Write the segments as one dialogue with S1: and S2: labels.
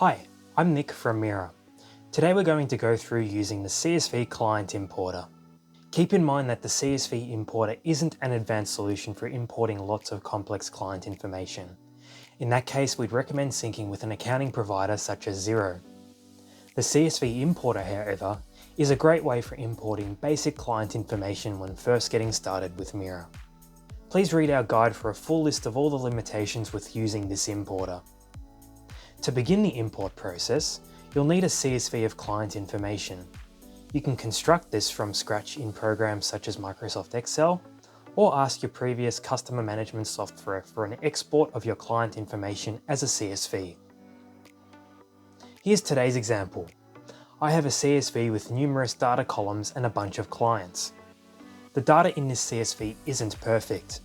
S1: Hi, I'm Nick from Mira. Today we're going to go through using the CSV client importer. Keep in mind that the CSV importer isn't an advanced solution for importing lots of complex client information. In that case, we'd recommend syncing with an accounting provider such as Xero. The CSV importer, however, is a great way for importing basic client information when first getting started with Mira. Please read our guide for a full list of all the limitations with using this importer. To begin the import process, you'll need a CSV of client information. You can construct this from scratch in programs such as Microsoft Excel, or ask your previous customer management software for an export of your client information as a CSV. Here's today's example. I have a CSV with numerous data columns and a bunch of clients. The data in this CSV isn't perfect.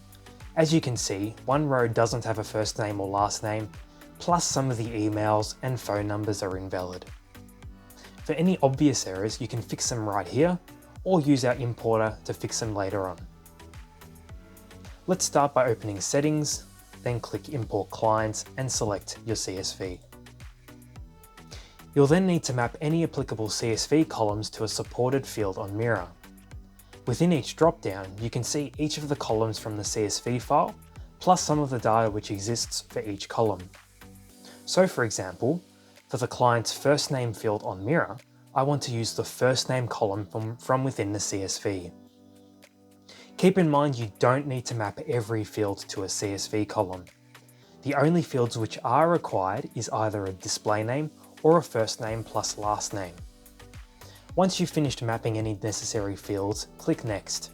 S1: As you can see, one row doesn't have a first name or last name, plus some of the emails and phone numbers are invalid. For any obvious errors, you can fix them right here, or use our importer to fix them later on. Let's start by opening Settings, then click Import Clients and select your CSV. You'll then need to map any applicable CSV columns to a supported field on Mira. Within each dropdown, you can see each of the columns from the CSV file, plus some of the data which exists for each column. So for example, for the client's first name field on Mira, I want to use the first name column from within the CSV. Keep in mind you don't need to map every field to a CSV column. The only fields which are required is either a display name or a first name plus last name. Once you've finished mapping any necessary fields, click Next.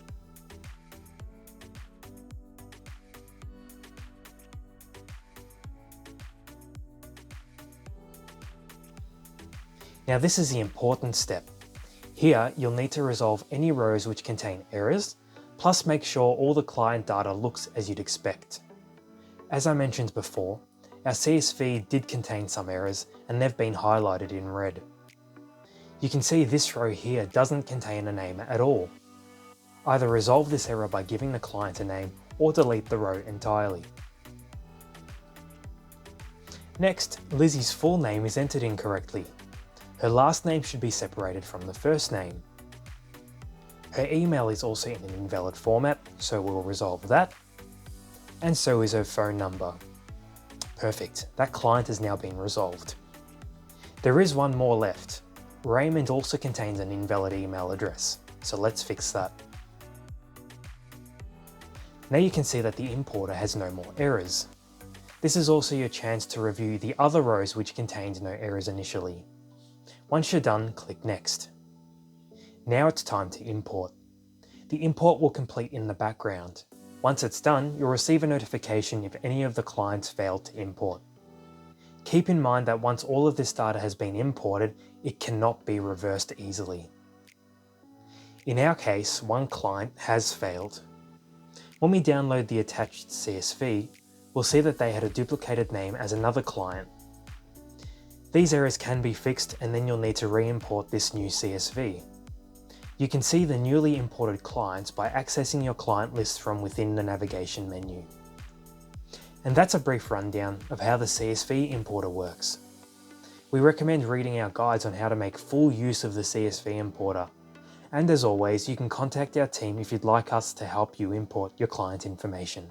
S1: Now this is the important step. Here you'll need to resolve any rows which contain errors, plus make sure all the client data looks as you'd expect. As I mentioned before, our CSV did contain some errors and they've been highlighted in red. You can see this row here doesn't contain a name at all. Either resolve this error by giving the client a name or delete the row entirely. Next, Lizzie's full name is entered incorrectly. Her last name should be separated from the first name. Her email is also in an invalid format, so we'll resolve that. And so is her phone number. Perfect, that client has now been resolved. There is one more left. Raymond also contains an invalid email address, so let's fix that. Now you can see that the importer has no more errors. This is also your chance to review the other rows which contained no errors initially. Once you're done, click Next. Now it's time to import. The import will complete in the background. Once it's done, you'll receive a notification if any of the clients failed to import. Keep in mind that once all of this data has been imported, it cannot be reversed easily. In our case, one client has failed. When we download the attached CSV, we'll see that they had a duplicated name as another client. These errors can be fixed and then you'll need to re-import this new CSV. You can see the newly imported clients by accessing your client list from within the navigation menu. And that's a brief rundown of how the CSV importer works. We recommend reading our guides on how to make full use of the CSV importer. And as always, you can contact our team if you'd like us to help you import your client information.